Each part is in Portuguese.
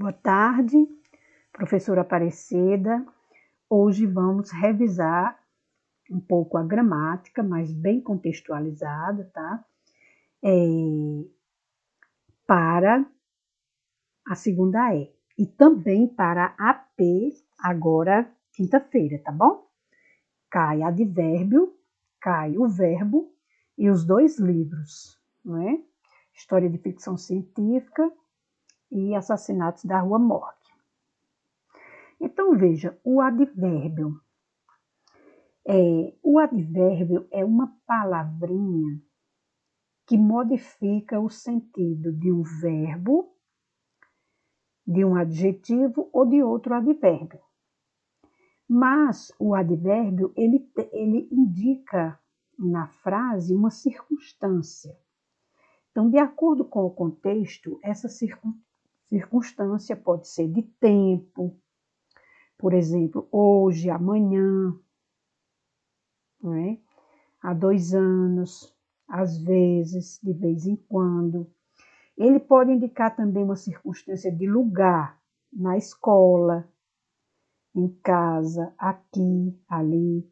Boa tarde, professora Aparecida. Hoje vamos revisar um pouco a gramática, mas bem contextualizada, tá? Para a segunda E. E também para a P, agora quinta-feira, tá bom? Cai advérbio, cai o verbo e os dois livros, não é? História de ficção científica e Assassinatos da Rua Morgue. Então, veja, o advérbio. O advérbio é uma palavrinha que modifica o sentido de um verbo, de um adjetivo ou de outro advérbio. Mas o advérbio, ele indica na frase uma circunstância. Então, de acordo com o contexto, essa circunstância pode ser de tempo, por exemplo, hoje, amanhã, não é? Há 2 anos, às vezes, de vez em quando. Ele pode indicar também uma circunstância de lugar, na escola, em casa, aqui, ali.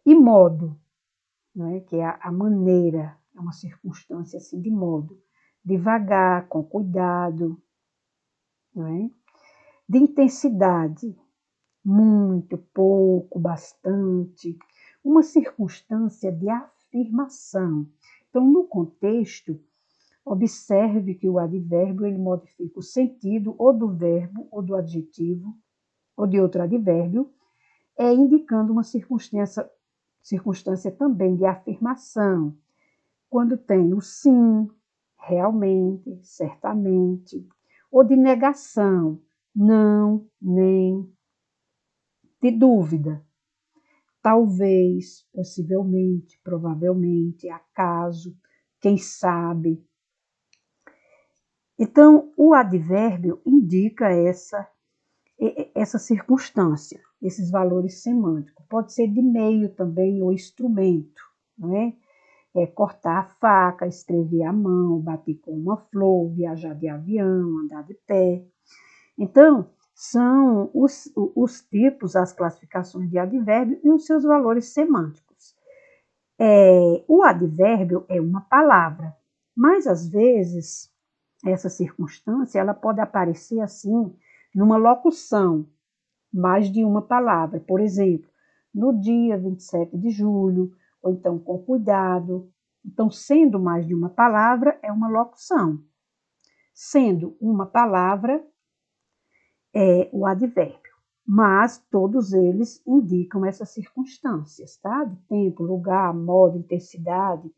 E modo, não é? Que é a maneira, é uma circunstância assim de modo. Devagar, com cuidado, não é? De intensidade, muito, pouco, bastante. Uma circunstância de afirmação. Então, no contexto, observe que o advérbio ele modifica o sentido ou do verbo, ou do adjetivo, ou de outro advérbio, indicando uma circunstância também de afirmação, quando tem o sim, realmente, certamente, ou de negação, não, nem, de dúvida, talvez, possivelmente, provavelmente, acaso, quem sabe. Então, o advérbio indica essa circunstância, esses valores semânticos. Pode ser de meio também ou instrumento, não é? Cortar a faca, escrever à mão, bater com uma flor, viajar de avião, andar de pé. Então, são os tipos, as classificações de advérbio e os seus valores semânticos. O advérbio é uma palavra, mas às vezes essa circunstância ela pode aparecer assim numa locução, mais de uma palavra. Por exemplo, no dia 27 de julho, ou então com cuidado. Então, sendo mais de uma palavra, é uma locução. Sendo uma palavra, é o advérbio. Mas todos eles indicam essas circunstâncias, tá? De tempo, lugar, modo, intensidade,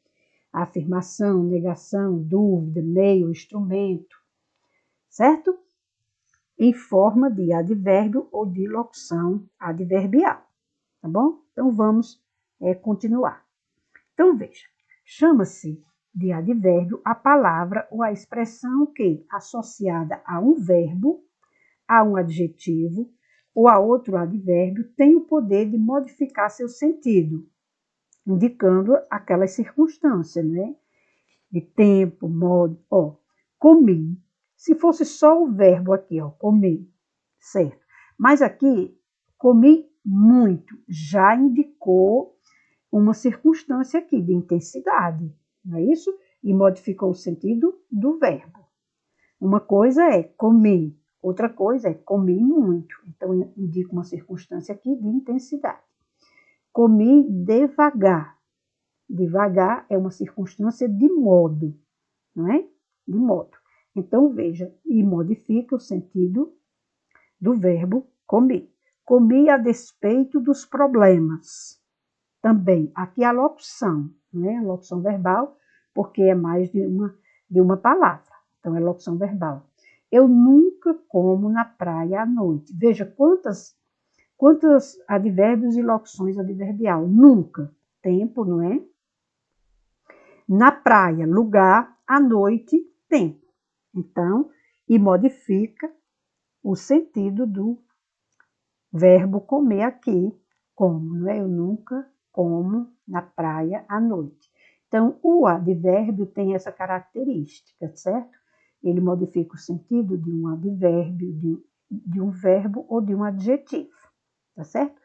afirmação, negação, dúvida, meio, instrumento, certo? Em forma de advérbio ou de locução adverbial, tá bom? Então, vamos continuar. Então, veja, chama-se de advérbio a palavra ou a expressão que, associada a um verbo, a um adjetivo ou a outro advérbio, tem o poder de modificar seu sentido, indicando aquelas circunstâncias, né? De tempo, modo, comi. Se fosse só o verbo aqui, comi, certo? Mas aqui, comi muito, já indicou uma circunstância aqui de intensidade, não é isso? E modificou o sentido do verbo. Uma coisa é comi, outra coisa é comi muito. Então, indica uma circunstância aqui de intensidade. Comi devagar. Devagar é uma circunstância de modo, não é? De modo. Então, veja, e modifica o sentido do verbo comer. Comi a despeito dos problemas. Também, aqui a locução, né? A locução verbal, porque é mais de uma palavra. Então, é locução verbal. Eu nunca como na praia à noite. Veja quantos advérbios e locuções adverbial. Nunca. Tempo, não é? Na praia, lugar, à noite, tempo. Então, e modifica o sentido do verbo comer aqui, como, não é? Eu nunca como na praia à noite. Então, o advérbio tem essa característica, certo? ele modifica o sentido de um advérbio, de um verbo ou de um adjetivo, tá certo?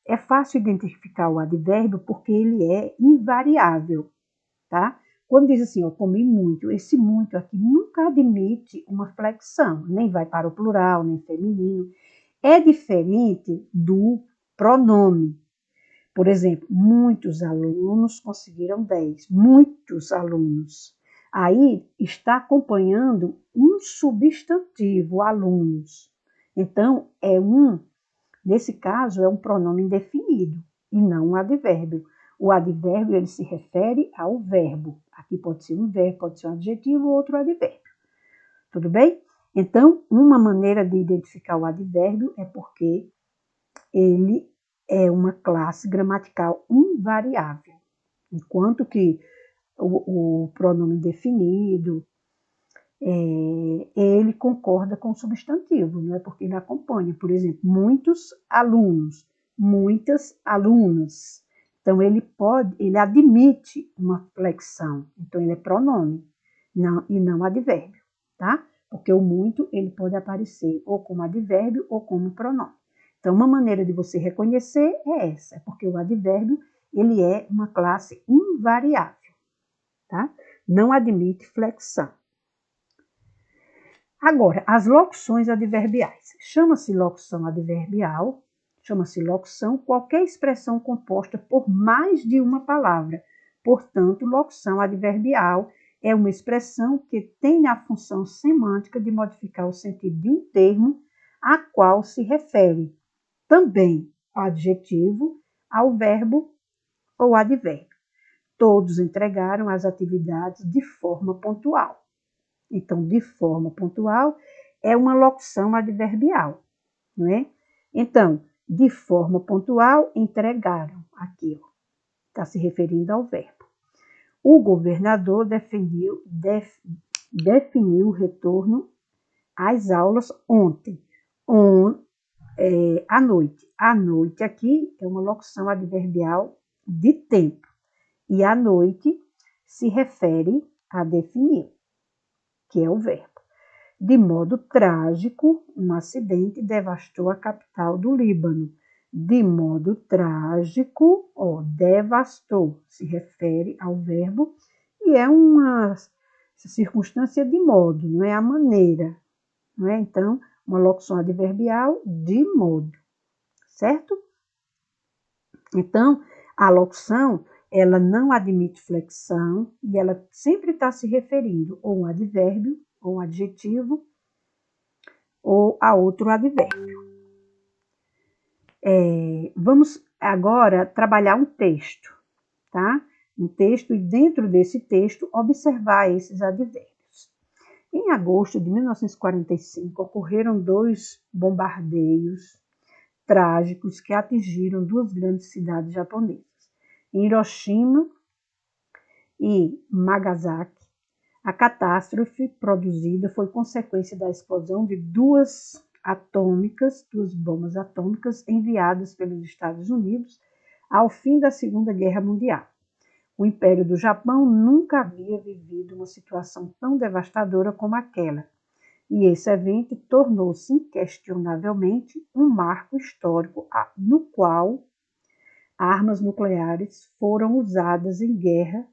É fácil identificar o advérbio porque ele é invariável, tá? Quando diz assim, eu comi muito, esse muito aqui nunca admite uma flexão, nem vai para o plural, nem feminino. É diferente do pronome. Por exemplo, muitos alunos conseguiram 10. Muitos alunos. Aí está acompanhando um substantivo, alunos. Então, nesse caso, é um pronome indefinido e não um advérbio. O advérbio, ele se refere ao verbo. Aqui pode ser um verbo, pode ser um adjetivo ou outro advérbio. Tudo bem? Então, uma maneira de identificar o advérbio é porque ele é uma classe gramatical invariável, enquanto que o pronome indefinido, ele concorda com o substantivo, não é porque ele acompanha. Por exemplo, muitos alunos, muitas alunas. Então, ele admite uma flexão. Então, ele é pronome e não advérbio, tá? Porque o muito, ele pode aparecer ou como advérbio ou como pronome. Então, uma maneira de você reconhecer é essa, porque o advérbio, ele é uma classe invariável, tá? Não admite flexão. Agora, as locuções adverbiais. Chama-se locução adverbial, chama-se locução qualquer expressão composta por mais de uma palavra. Portanto, locução adverbial é uma expressão que tem a função semântica de modificar o sentido de um termo a qual se refere, também ao adjetivo, ao verbo ou advérbio. Todos entregaram as atividades de forma pontual. Então, de forma pontual é uma locução adverbial, não é? Então, de forma pontual, entregaram aqui, está se referindo ao verbo. O governador definiu o retorno às aulas ontem, à noite. À noite aqui é uma locução adverbial de tempo, e à noite se refere a definir, que é o verbo. De modo trágico, um acidente devastou a capital do Líbano. De modo trágico, devastou, se refere ao verbo e é uma circunstância de modo, não é a maneira, não é? Então, uma locução adverbial de modo, certo? Então, a locução, ela não admite flexão e ela sempre está se referindo ou um advérbio, ou um adjetivo, ou a outro advérbio. Vamos agora trabalhar um texto, tá? Um texto, e dentro desse texto, observar esses advérbios. Em agosto de 1945, ocorreram 2 bombardeios trágicos que atingiram 2 grandes cidades japonesas. Em Hiroshima e Nagasaki, a catástrofe produzida foi consequência da explosão de 2 bombas atômicas enviadas pelos Estados Unidos ao fim da Segunda Guerra Mundial. O Império do Japão nunca havia vivido uma situação tão devastadora como aquela, e esse evento tornou-se inquestionavelmente um marco histórico no qual armas nucleares foram usadas em guerra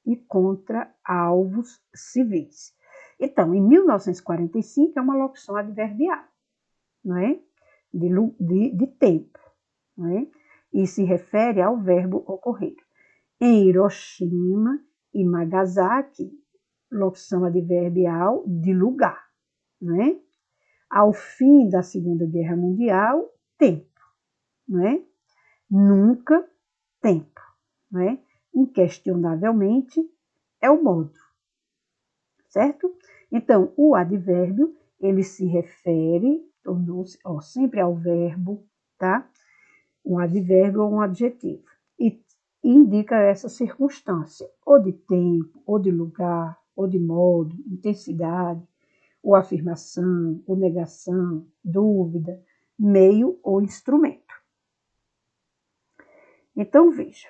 e contra alvos civis. Então, em 1945 é uma locução adverbial, não é? De tempo, não é? E se refere ao verbo ocorrer. Em Hiroshima e Nagasaki, locução adverbial de lugar, não é? Ao fim da Segunda Guerra Mundial, tempo, não é? Nunca, tempo, não é? Inquestionavelmente é o modo, certo? Então, o advérbio, ele se refere, tornou-se sempre ao verbo, tá? Um advérbio ou um adjetivo. E indica essa circunstância, ou de tempo, ou de lugar, ou de modo, intensidade, ou afirmação, ou negação, dúvida, meio ou instrumento. Então, veja.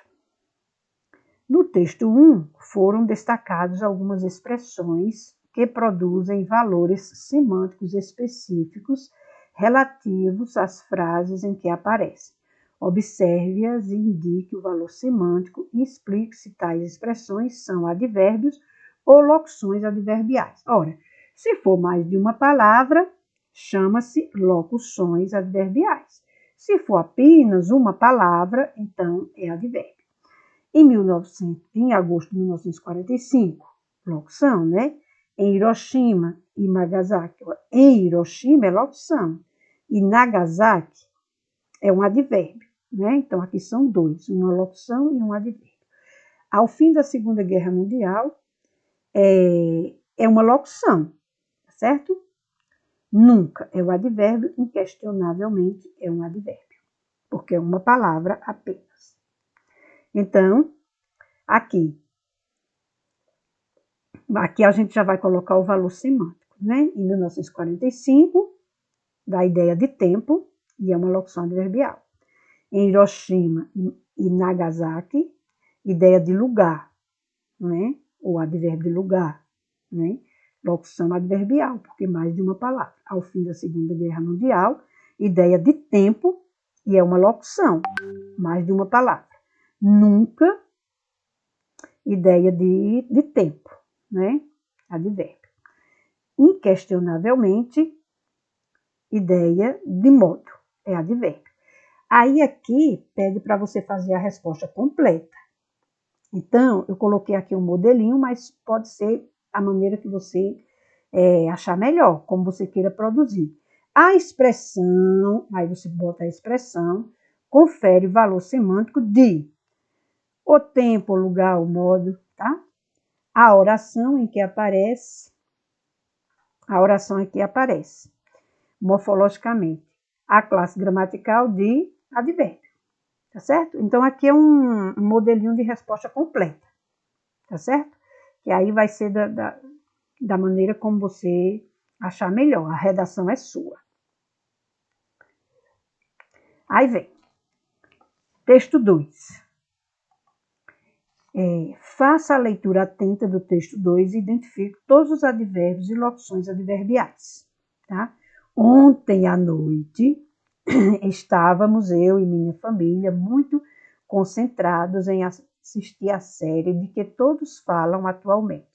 No texto 1, foram destacadas algumas expressões que produzem valores semânticos específicos relativos às frases em que aparecem. Observe-as e indique o valor semântico e explique se tais expressões são advérbios ou locuções adverbiais. Ora, se for mais de uma palavra, chama-se locuções adverbiais. Se for apenas uma palavra, então é advérbio. Em agosto de 1945, locução, né? Em Hiroshima e Nagasaki. Em Hiroshima é locução e Nagasaki é um advérbio, né? Então aqui são dois, uma locução e um advérbio. Ao fim da Segunda Guerra Mundial, é uma locução, certo? Nunca é o advérbio, inquestionavelmente é um advérbio, porque é uma palavra apenas. Então, aqui a gente já vai colocar o valor semântico, né? Em 1945, da ideia de tempo, e é uma locução adverbial. Em Hiroshima e Nagasaki, ideia de lugar, né? O advérbio de lugar, né? Locução adverbial, porque mais de uma palavra. Ao fim da Segunda Guerra Mundial, ideia de tempo, e é uma locução, mais de uma palavra. Nunca, ideia de tempo, né? Advérbio. Inquestionavelmente, ideia de modo, é advérbio. Aí aqui pede para você fazer a resposta completa. Então, eu coloquei aqui um modelinho, mas pode ser a maneira que você achar melhor, como você queira produzir. A expressão, aí você bota a expressão, confere valor semântico de o tempo, o lugar, o modo, tá? A oração em que aparece, morfologicamente, a classe gramatical de advérbio, tá certo? Então, aqui é um modelinho de resposta completa, tá certo? Que aí vai ser da maneira como você achar melhor, a redação é sua. Aí vem, texto 2. Faça a leitura atenta do texto 2 e identifique todos os advérbios e locuções adverbiais. Tá? Ontem à noite, estávamos, eu e minha família, muito concentrados em assistir a série de que todos falam atualmente.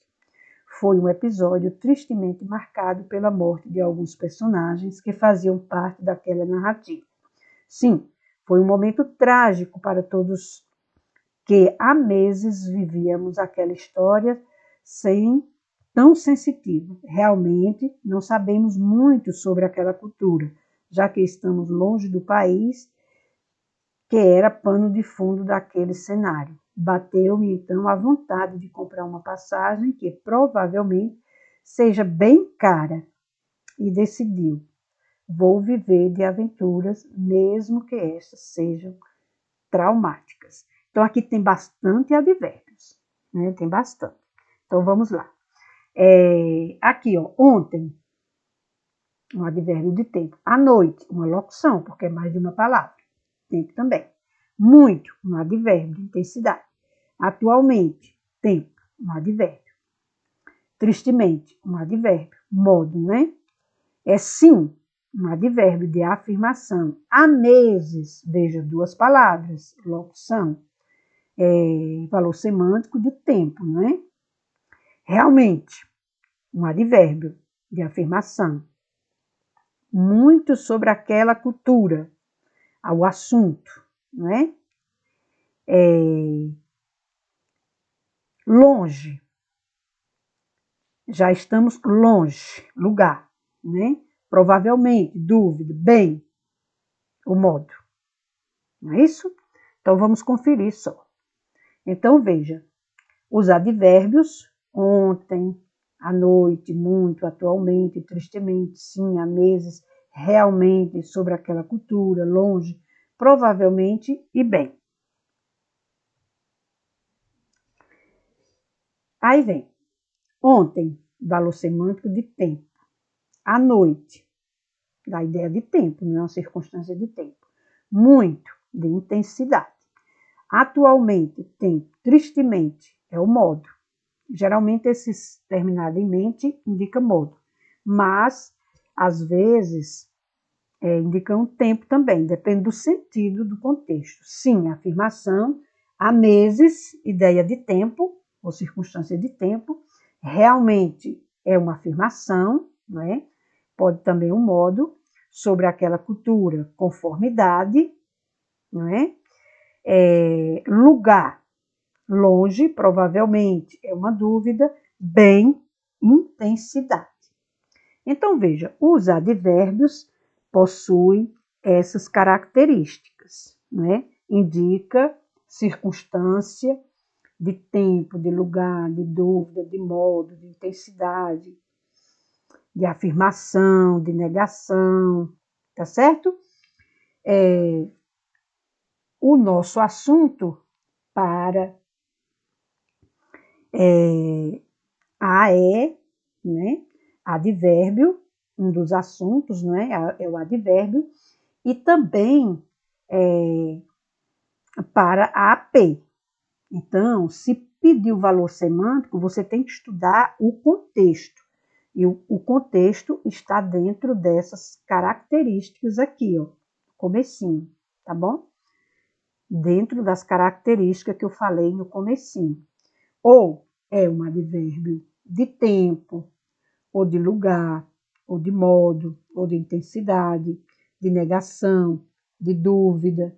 Foi um episódio tristemente marcado pela morte de alguns personagens que faziam parte daquela narrativa. Sim, foi um momento trágico para todos que há meses vivíamos aquela história tão sensitiva. Realmente não sabemos muito sobre aquela cultura, já que estamos longe do país que era pano de fundo daquele cenário. Bateu-me então a vontade de comprar uma passagem que provavelmente seja bem cara e decidiu: vou viver de aventuras, mesmo que estas sejam traumáticas. Então, aqui tem bastante advérbios, né? Tem bastante. Então, vamos lá. Aqui, ó, ontem, um advérbio de tempo. À noite, uma locução, porque é mais de uma palavra. Tempo também. Muito, um advérbio de intensidade. Atualmente, tempo, um advérbio. Tristemente, um advérbio. Modo, né? Sim, um advérbio de afirmação. Há meses, veja, duas palavras, locução. Valor semântico de tempo, não é? Realmente, um advérbio de afirmação. Muito sobre aquela cultura, ao assunto, não é? Longe, já estamos longe, lugar, né? Provavelmente, dúvida, bem, o modo, não é isso? Então, vamos conferir só. Então, veja, os advérbios, ontem, à noite, muito, atualmente, tristemente, sim, há meses, realmente, sobre aquela cultura, longe, provavelmente e bem. Aí vem, ontem, valor semântico de tempo. À noite, da ideia de tempo, não é uma circunstância de tempo. Muito, de intensidade. atualmente, tempo, tristemente, é o modo. Geralmente, esses terminado em mente indica modo, mas, às vezes, indicam tempo também, depende do sentido do contexto. Sim, afirmação, há meses, ideia de tempo, ou circunstância de tempo, realmente é uma afirmação, não é? Pode também um modo, sobre aquela cultura, conformidade, não é? Lugar, longe, provavelmente, é uma dúvida, bem, intensidade. Então, veja, os advérbios possuem essas características, né? Indica circunstância de tempo, de lugar, de dúvida, de modo, de intensidade, de afirmação, de negação, tá certo? O nosso assunto para né? Advérbio, um dos assuntos, né? É o advérbio, e também para a AP. Então, se pedir o valor semântico, você tem que estudar o contexto. E o contexto está dentro dessas características aqui, ó, comecinho, tá bom? Dentro das características que eu falei no comecinho. Ou é um advérbio de tempo, ou de lugar, ou de modo, ou de intensidade, de negação, de dúvida,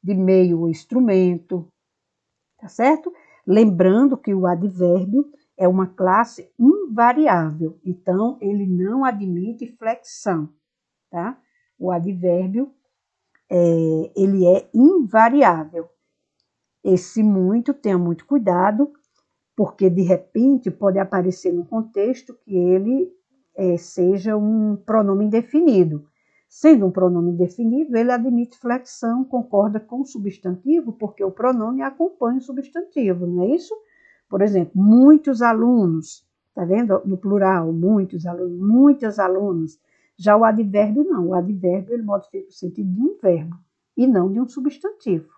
de meio ou instrumento, tá certo? Lembrando que o advérbio é uma classe invariável, então ele não admite flexão, tá? O advérbio, ele é invariável. Esse muito, tenha muito cuidado, porque de repente pode aparecer no contexto que ele seja um pronome indefinido. Sendo um pronome indefinido, ele admite flexão, concorda com o substantivo, porque o pronome acompanha o substantivo, não é isso? Por exemplo, muitos alunos, tá vendo? No plural, muitos alunos, muitas alunas. Já o advérbio não, o advérbio ele modifica o sentido de um verbo e não de um substantivo,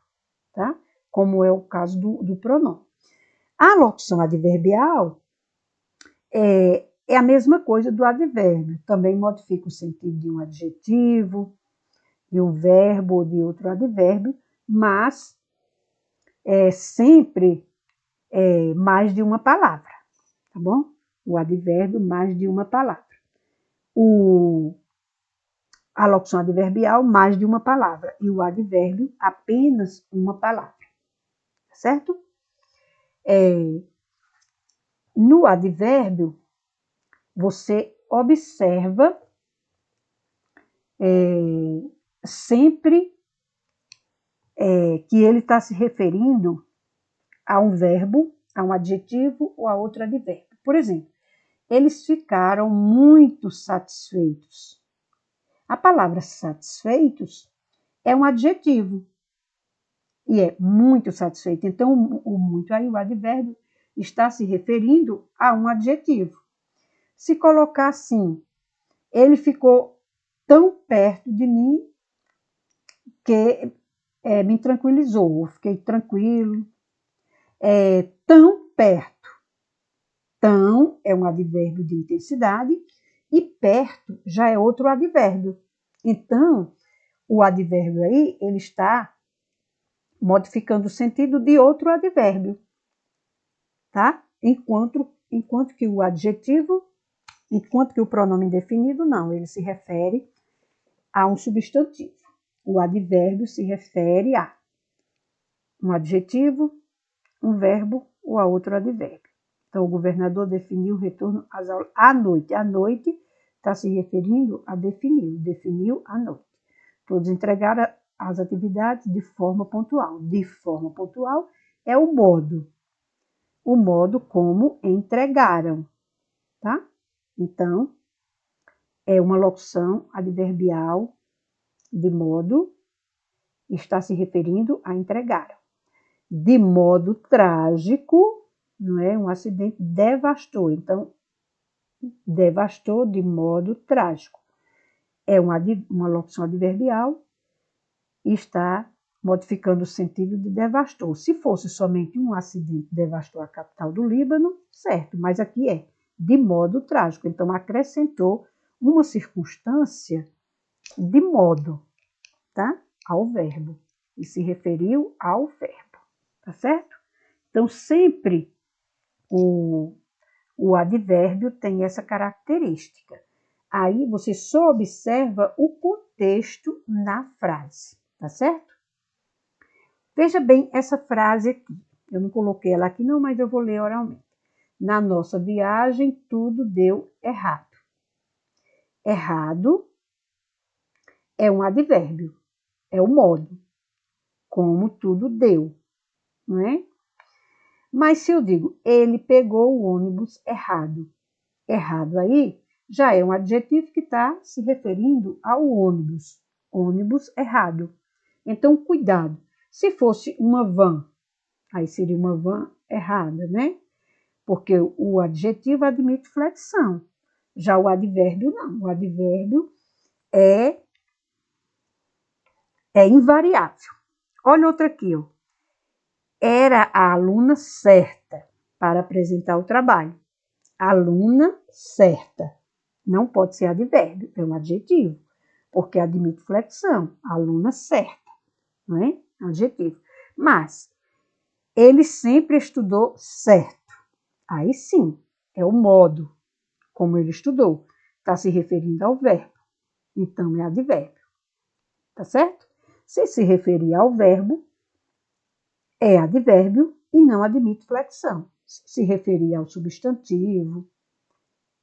tá? Como é o caso do pronome. A locução adverbial é a mesma coisa do advérbio, também modifica o sentido de um adjetivo, de um verbo ou de outro advérbio, mas é sempre mais de uma palavra, tá bom? O advérbio mais de uma palavra. A locução adverbial mais de uma palavra e o advérbio apenas uma palavra, certo? No advérbio, você observa sempre que ele está se referindo a um verbo, a um adjetivo ou a outro advérbio. Por exemplo, eles ficaram muito satisfeitos. A palavra satisfeitos é um adjetivo e é muito satisfeito. Então, o muito aí, o advérbio, está se referindo a um adjetivo. Se colocar assim, ele ficou tão perto de mim que me tranquilizou, eu fiquei tranquilo, tão perto. Tão é um advérbio de intensidade e perto já é outro advérbio. Então, o advérbio aí, ele está modificando o sentido de outro advérbio, tá? Enquanto que o adjetivo, enquanto que o pronome indefinido, não, ele se refere a um substantivo. O advérbio se refere a um adjetivo, um verbo ou a outro advérbio. Então, o governador definiu o retorno às aulas à noite. À noite está se referindo a definiu à noite. Todos entregaram as atividades de forma pontual. De forma pontual é o modo como entregaram, tá? Então, é uma locução adverbial de modo, está se referindo a entregaram. De modo trágico, não é? Um acidente devastou. Então, devastou de modo trágico. É uma locução adverbial e está modificando o sentido de devastou. Se fosse somente um acidente que devastou a capital do Líbano, certo, mas aqui é de modo trágico. Então, acrescentou uma circunstância de modo, tá? Ao verbo. E se referiu ao verbo, tá certo? Então, sempre o advérbio tem essa característica. Aí você só observa o contexto na frase, tá certo? Veja bem essa frase aqui. Eu não coloquei ela aqui não, mas eu vou ler oralmente. Na nossa viagem, tudo deu errado. Errado é um advérbio, é o modo, como tudo deu, não é? Mas se eu digo, ele pegou o ônibus errado. Errado aí já é um adjetivo que está se referindo ao ônibus. Ônibus errado. Então, cuidado. Se fosse uma van, aí seria uma van errada, né? Porque o adjetivo admite flexão. Já o advérbio não. O advérbio é invariável. Olha outra aqui, ó. Era a aluna certa para apresentar o trabalho. Aluna certa. Não pode ser advérbio, é um adjetivo, porque admite flexão. Aluna certa, não é? Adjetivo. Mas ele sempre estudou certo. Aí sim, é o modo como ele estudou. Está se referindo ao verbo. Então é advérbio. Tá certo? Se referir ao verbo, é advérbio e não admite flexão. Se referir ao substantivo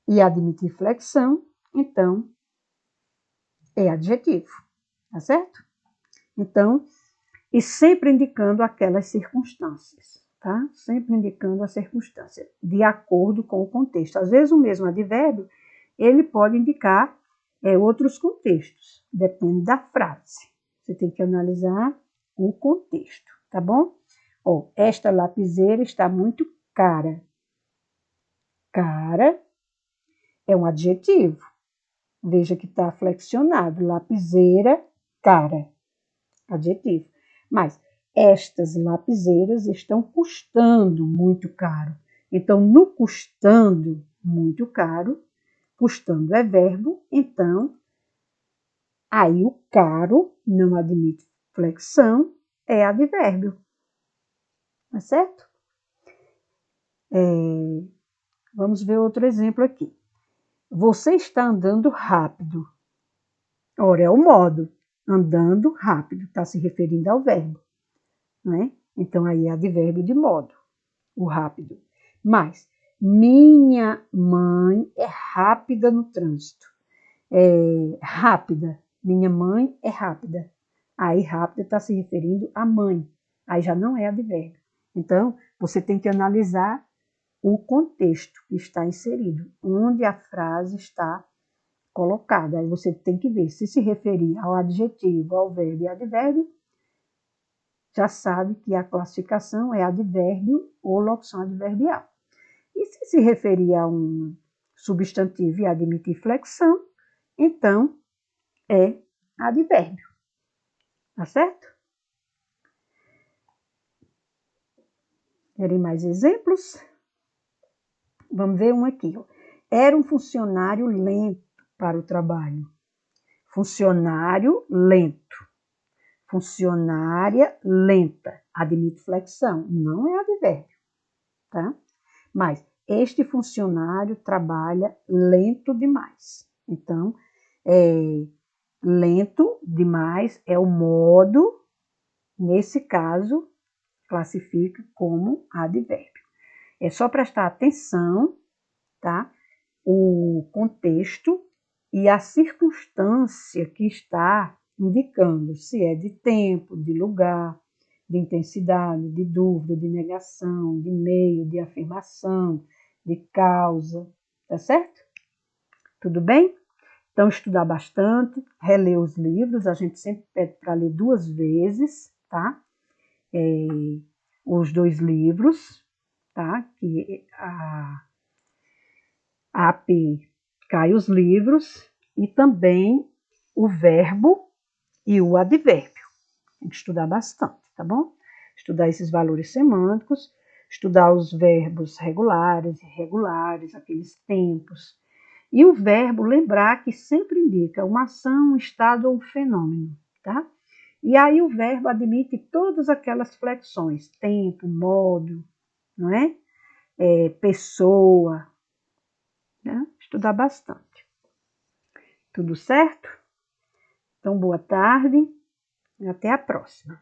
e admitir flexão, então é adjetivo, tá certo? Então, e sempre indicando aquelas circunstâncias, tá? Sempre indicando a circunstância, de acordo com o contexto. Às vezes, o mesmo advérbio, ele pode indicar outros contextos, depende da frase. Você tem que analisar o contexto, tá bom? Ó, esta lapiseira está muito cara. Cara é um adjetivo. Veja que está flexionado. Lapiseira, cara. Adjetivo. Mas estas lapiseiras estão custando muito caro. Então, no custando muito caro, custando é verbo, então, aí o caro não admite flexão, é advérbio. Tá certo? Vamos ver outro exemplo aqui. Você está andando rápido. Ora, é o modo. Andando rápido. Está se referindo ao verbo. Né? Então, aí é advérbio de modo. O rápido. Mas, minha mãe é rápida no trânsito. Rápida. Minha mãe é rápida. Aí, rápida está se referindo à mãe. Aí já não é advérbio. Então, você tem que analisar o contexto que está inserido, onde a frase está colocada. Aí você tem que ver se referir ao adjetivo, ao verbo e advérbio, já sabe que a classificação é advérbio ou locução adverbial. E se referir a um substantivo e admitir flexão, então é advérbio. Tá certo? Querem mais exemplos? Vamos ver um aqui. Ó. Era um funcionário lento para o trabalho. Funcionário lento. Funcionária lenta. Admite flexão. Não é advérbio. Tá? Mas este funcionário trabalha lento demais. Então, lento demais é o modo, nesse caso, classifica como advérbio. É só prestar atenção, tá? O contexto e a circunstância que está indicando se é de tempo, de lugar, de intensidade, de dúvida, de negação, de meio, de afirmação, de causa, tá certo? Tudo bem? Então, estudar bastante, reler os livros, a gente sempre pede para ler 2 vezes, tá? Os 2 livros, tá? Que a AP cai os livros e também o verbo e o advérbio. Tem que estudar bastante, tá bom? Estudar esses valores semânticos, estudar os verbos regulares, irregulares, aqueles tempos. E o verbo, lembrar que sempre indica uma ação, um estado ou um fenômeno, tá? E aí o verbo admite todas aquelas flexões, tempo, modo, não é? Pessoa, né? Estudar bastante. Tudo certo? Então, boa tarde e até a próxima.